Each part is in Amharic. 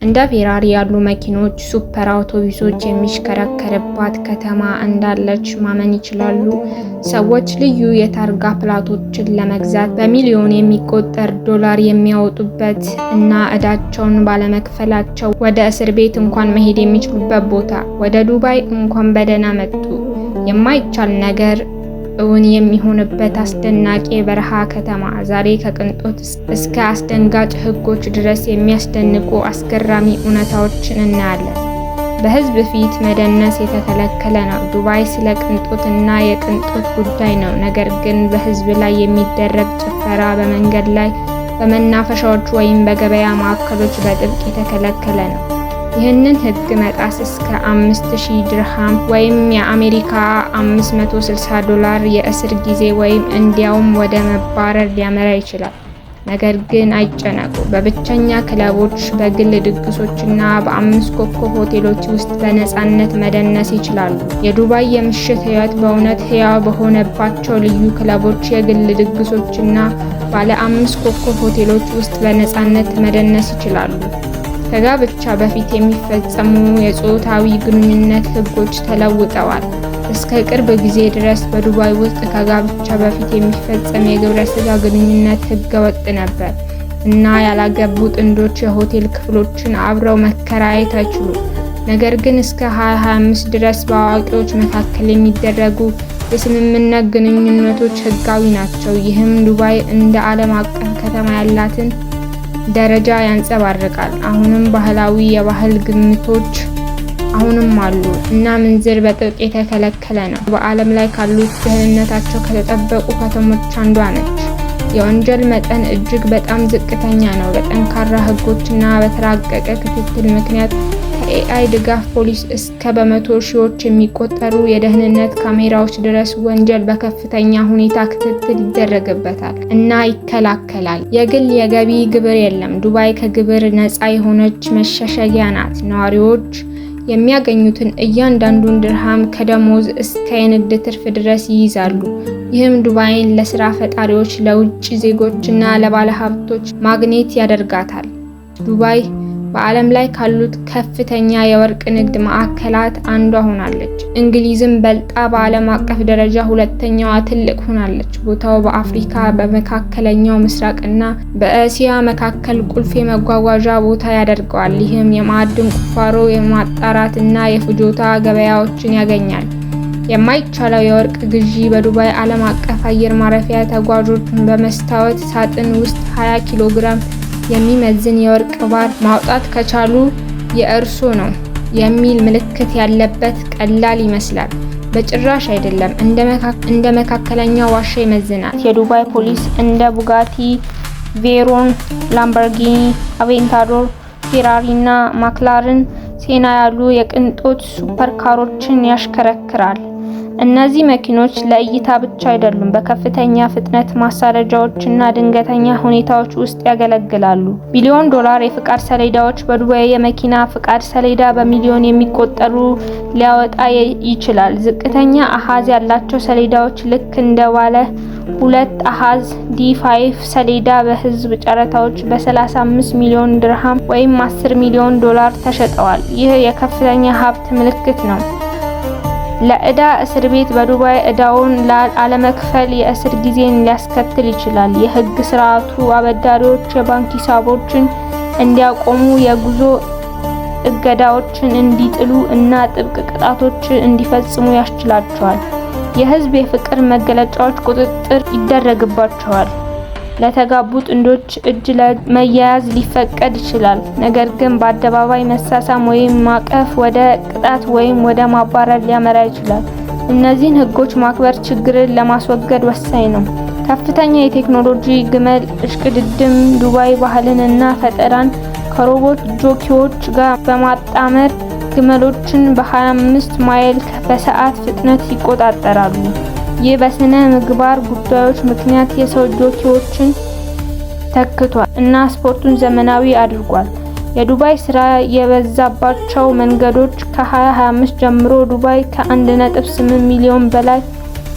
እንደ ፌራሪ ያሉ መኪኖች፣ ሱፐር አውቶቡሶች የሚሽከረከርባት ከተማ እንዳለች ማመን ይችላሉ። ሰዎች ልዩ የታርጋ ፕላቶችን ለመግዛት በሚሊዮን የሚቆጠር ዶላር የሚያወጡበት እና ዕዳቸውን ባለመክፈላቸው ወደ እስር ቤት እንኳን መሄድ የሚችሉበት ቦታ። ወደ ዱባይ እንኳን በደህና መጡ። የማይቻል ነገር እውን የሚሆንበት አስደናቂ የበረሃ ከተማ። ዛሬ ከቅንጦት እስከ አስደንጋጭ ሕጎች ድረስ የሚያስደንቁ አስገራሚ እውነታዎችን እናያለን። በሕዝብ ፊት መደነስ የተከለከለ ነው። ዱባይ ስለ ቅንጦትና የቅንጦት ጉዳይ ነው። ነገር ግን በሕዝብ ላይ የሚደረግ ጭፈራ በመንገድ ላይ፣ በመናፈሻዎች ወይም በገበያ ማዕከሎች በጥብቅ የተከለከለ ነው። ይህንን ሕግ መጣስ እስከ 5000 ድርሃም ወይም የአሜሪካ $560 የእስር ጊዜ ወይም እንዲያውም ወደ መባረር ሊያመራ ይችላል። ነገር ግን አይጨነቁ። በብቸኛ ክለቦች፣ በግል ድግሶችና በ5 ኮከብ ሆቴሎች ውስጥ በነፃነት መደነስ ይችላሉ። የዱባይ የምሽት ሕይወት በእውነት ሕያው በሆነባቸው ልዩ ክለቦች፣ የግል ድግሶችና ባለ 5 ኮከብ ሆቴሎች ውስጥ በነፃነት መደነስ ይችላሉ። ከጋብቻ በፊት የሚፈጸሙ የጾታዊ ግንኙነት ሕጎች ተለውጠዋል። እስከ ቅርብ ጊዜ ድረስ በዱባይ ውስጥ ከጋብቻ በፊት የሚፈጸም የግብረ ሥጋ ግንኙነት ሕገ ወጥ ነበር እና ያላገቡ ጥንዶች የሆቴል ክፍሎችን አብረው መከራየት አይችሉም። ነገር ግን እስከ 2025 ድረስ በአዋቂዎች መካከል የሚደረጉ የስምምነት ግንኙነቶች ሕጋዊ ናቸው። ይህም ዱባይ እንደ ዓለም አቀፍ ከተማ ያላትን ደረጃ ያንጸባርቃል። አሁንም ባህላዊ የባህል ግምቶች አሁንም አሉ እና ምንዝር በጥብቅ የተከለከለ ነው። በዓለም ላይ ካሉት ደህንነታቸው ከተጠበቁ ከተሞች አንዷ ነች። የወንጀል መጠን እጅግ በጣም ዝቅተኛ ነው። በጠንካራ ሕጎችና በተራቀቀ ክትትል ምክንያት ከኤአይ ድጋፍ ፖሊስ እስከ በመቶ ሺዎች የሚቆጠሩ የደህንነት ካሜራዎች ድረስ ወንጀል በከፍተኛ ሁኔታ ክትትል ይደረግበታል እና ይከላከላል። የግል የገቢ ግብር የለም። ዱባይ ከግብር ነፃ የሆነች መሸሸጊያ ናት። ነዋሪዎች የሚያገኙትን እያንዳንዱን ድርሃም ከደሞዝ እስከ የንግድ ትርፍ ድረስ ይይዛሉ። ይህም ዱባይን ለስራ ፈጣሪዎች፣ ለውጭ ዜጎችና ለባለሀብቶች ማግኔት ያደርጋታል። ዱባይ በዓለም ላይ ካሉት ከፍተኛ የወርቅ ንግድ ማዕከላት አንዷ ሆናለች። እንግሊዝም በልጣ በዓለም አቀፍ ደረጃ ሁለተኛዋ ትልቅ ሆናለች። ቦታው በአፍሪካ፣ በመካከለኛው ምስራቅና በእስያ መካከል ቁልፍ የመጓጓዣ ቦታ ያደርገዋል። ይህም የማዕድን ቁፋሮ፣ የማጣራትና የፍጆታ ገበያዎችን ያገኛል። የማይቻለው የወርቅ ግዢ በዱባይ ዓለም አቀፍ አየር ማረፊያ ተጓዦችን በመስታወት ሳጥን ውስጥ 20 ኪሎ ግራም የሚመዝን የወርቅ ባር ማውጣት ከቻሉ የእርሶ ነው የሚል ምልክት ያለበት ቀላል ይመስላል። በጭራሽ አይደለም። እንደ መካከለኛ ዋሻ ይመዝናል። የዱባይ ፖሊስ እንደ ቡጋቲ፣ ቬሮን፣ ላምበርጊኒ፣ አቬንታዶር፣ ፌራሪ እና ማክላርን ሴና ያሉ የቅንጦት ሱፐርካሮችን ያሽከረክራል። እነዚህ መኪኖች ለእይታ ብቻ አይደሉም፣ በከፍተኛ ፍጥነት ማሳደጃዎችና ድንገተኛ ሁኔታዎች ውስጥ ያገለግላሉ። ቢሊዮን ዶላር የፍቃድ ሰሌዳዎች በዱባይ የመኪና ፍቃድ ሰሌዳ በሚሊዮን የሚቆጠሩ ሊያወጣ ይችላል። ዝቅተኛ አሃዝ ያላቸው ሰሌዳዎች ልክ እንደ ባለ 2 አሃዝ ዲ5 ሰሌዳ በህዝብ ጨረታዎች በ35 ሚሊዮን ድርሃም ወይም 10 ሚሊዮን ዶላር ተሸጠዋል። ይህ የከፍተኛ ሀብት ምልክት ነው። ለዕዳ እስር ቤት በዱባይ ዕዳውን አለመክፈል የእስር ጊዜን ሊያስከትል ይችላል። የህግ ስርዓቱ አበዳሪዎች የባንክ ሂሳቦችን እንዲያቆሙ፣ የጉዞ እገዳዎችን እንዲጥሉ እና ጥብቅ ቅጣቶች እንዲፈጽሙ ያስችላቸዋል። የህዝብ የፍቅር መገለጫዎች ቁጥጥር ይደረግባቸዋል። ለተጋቡ ጥንዶች እጅ ለመያያዝ ሊፈቀድ ይችላል። ነገር ግን በአደባባይ መሳሳም ወይም ማቀፍ ወደ ቅጣት ወይም ወደ ማባረር ሊያመራ ይችላል። እነዚህን ህጎች ማክበር ችግርን ለማስወገድ ወሳኝ ነው። ከፍተኛ የቴክኖሎጂ ግመል እሽቅድድም ዱባይ ባህልን እና ፈጠራን ከሮቦት ጆኪዎች ጋር በማጣመር ግመሎችን በ25 ማይል በሰዓት ፍጥነት ይቆጣጠራሉ። ይህ በስነ ምግባር ጉዳዮች ምክንያት የሰው ጆኪዎችን ተክቷል እና ስፖርቱን ዘመናዊ አድርጓል። የዱባይ ስራ የበዛባቸው መንገዶች ከ2025 ጀምሮ ዱባይ ከ1.8 ሚሊዮን በላይ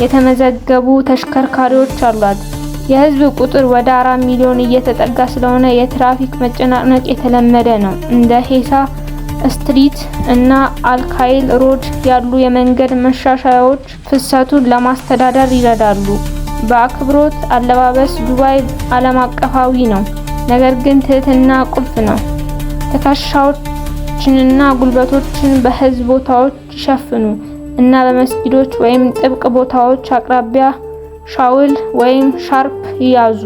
የተመዘገቡ ተሽከርካሪዎች አሏት። የህዝብ ቁጥር ወደ 4 ሚሊዮን እየተጠጋ ስለሆነ የትራፊክ መጨናነቅ የተለመደ ነው። እንደ ሄሳ ስትሪት እና አልካይል ሮድ ያሉ የመንገድ መሻሻያዎች ፍሰቱን ለማስተዳደር ይረዳሉ። በአክብሮት አለባበስ ዱባይ ዓለም አቀፋዊ ነው፣ ነገር ግን ትህትና ቁልፍ ነው። ትከሻዎችንና ጉልበቶችን በህዝብ ቦታዎች ይሸፍኑ እና በመስጊዶች ወይም ጥብቅ ቦታዎች አቅራቢያ ሻውል ወይም ሻርፕ ይያዙ።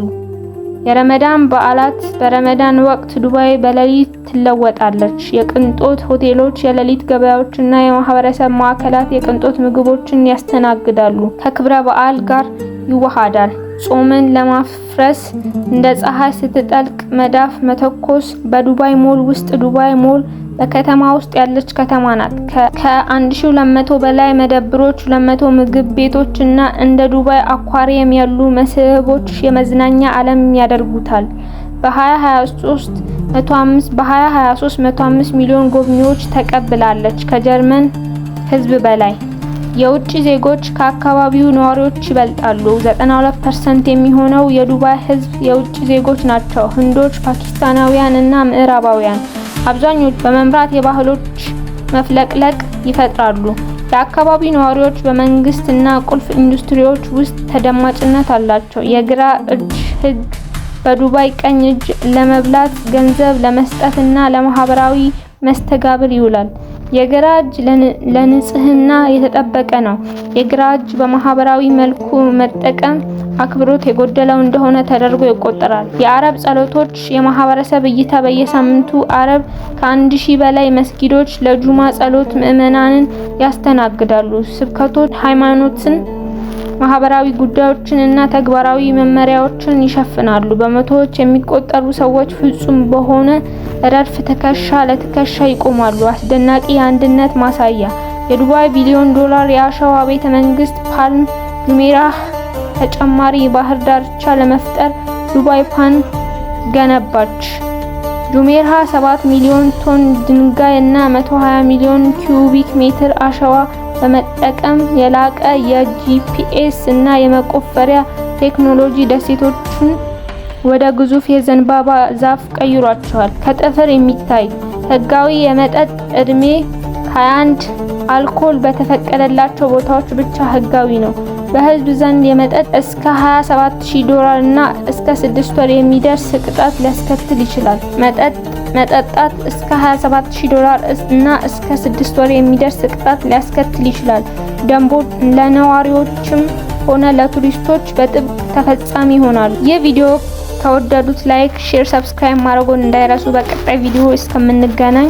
የረመዳን በዓላት በረመዳን ወቅት ዱባይ በሌሊት ትለወጣለች። የቅንጦት ሆቴሎች፣ የሌሊት ገበያዎች እና የማህበረሰብ ማዕከላት የቅንጦት ምግቦችን ያስተናግዳሉ። ከክብረ በዓል ጋር ይዋሃዳል። ጾምን ለማፍረስ እንደ ፀሐይ ስትጠልቅ መዳፍ መተኮስ። በዱባይ ሞል ውስጥ ዱባይ ሞል በከተማ ውስጥ ያለች ከተማ ናት። ከ1200 በላይ መደብሮች፣ 200 ምግብ ቤቶች እና እንደ ዱባይ አኳሪየም ያሉ መስህቦች የመዝናኛ ዓለም ያደርጉታል። በ2023 105 ሚሊዮን ጎብኚዎች ተቀብላለች። ከጀርመን ህዝብ በላይ የውጭ ዜጎች ከአካባቢው ነዋሪዎች ይበልጣሉ። 92% የሚሆነው የዱባይ ህዝብ የውጭ ዜጎች ናቸው። ህንዶች፣ ፓኪስታናውያን እና ምዕራባውያን አብዛኞቹ በመምራት የባህሎች መፍለቅለቅ ይፈጥራሉ። የአካባቢው ነዋሪዎች በመንግስት እና ቁልፍ ኢንዱስትሪዎች ውስጥ ተደማጭነት አላቸው። የግራ እጅ ህግ በዱባይ ቀኝ እጅ ለመብላት፣ ገንዘብ ለመስጠት እና ለማህበራዊ መስተጋብር ይውላል። የግራ እጅ ለንጽህና የተጠበቀ ነው። የግራ እጅ በማህበራዊ መልኩ መጠቀም አክብሮት የጎደለው እንደሆነ ተደርጎ ይቆጠራል። የአረብ ጸሎቶች የማህበረሰብ እይታ በየሳምንቱ አረብ ከ1000 በላይ መስጊዶች ለጁማ ጸሎት ምዕመናንን ያስተናግዳሉ። ስብከቶች ሃይማኖትን፣ ማህበራዊ ጉዳዮችን እና ተግባራዊ መመሪያዎችን ይሸፍናሉ። በመቶዎች የሚቆጠሩ ሰዎች ፍጹም በሆነ ረድፍ ትከሻ ለትከሻ ይቆማሉ። አስደናቂ የአንድነት ማሳያ። የዱባይ $1 ቢሊዮን የአሸዋ ቤተ መንግስት ፓልም ጁሜራህ ተጨማሪ ባህር ዳርቻ ለመፍጠር ዱባይ ፓን ገነባች። ጁሜራህ 7 ሚሊዮን ቶን ድንጋይ እና 120 ሚሊዮን ኪዩቢክ ሜትር አሸዋ በመጠቀም የላቀ የጂፒኤስ እና የመቆፈሪያ ቴክኖሎጂ ደሴቶችን ወደ ግዙፍ የዘንባባ ዛፍ ቀይሯቸዋል። ከጥፍር የሚታይ ህጋዊ የመጠጥ ዕድሜ 21፣ አልኮል በተፈቀደላቸው ቦታዎች ብቻ ህጋዊ ነው። በህዝብ ዘንድ የመጠጥ እስከ $27,000 እና እስከ 6 ወር የሚደርስ ቅጣት ሊያስከትል ይችላል። መጠጣት እስከ $27,000 እና እስከ 6 ወር የሚደርስ ቅጣት ሊያስከትል ይችላል። ደንቦች ለነዋሪዎችም ሆነ ለቱሪስቶች በጥብቅ ተፈጻሚ ይሆናሉ። ይህ ቪዲዮ ከወደዱት ላይክ፣ ሼር፣ ሰብስክራይብ ማድረግዎን እንዳይረሱ። በቀጣይ ቪዲዮ እስከምንገናኝ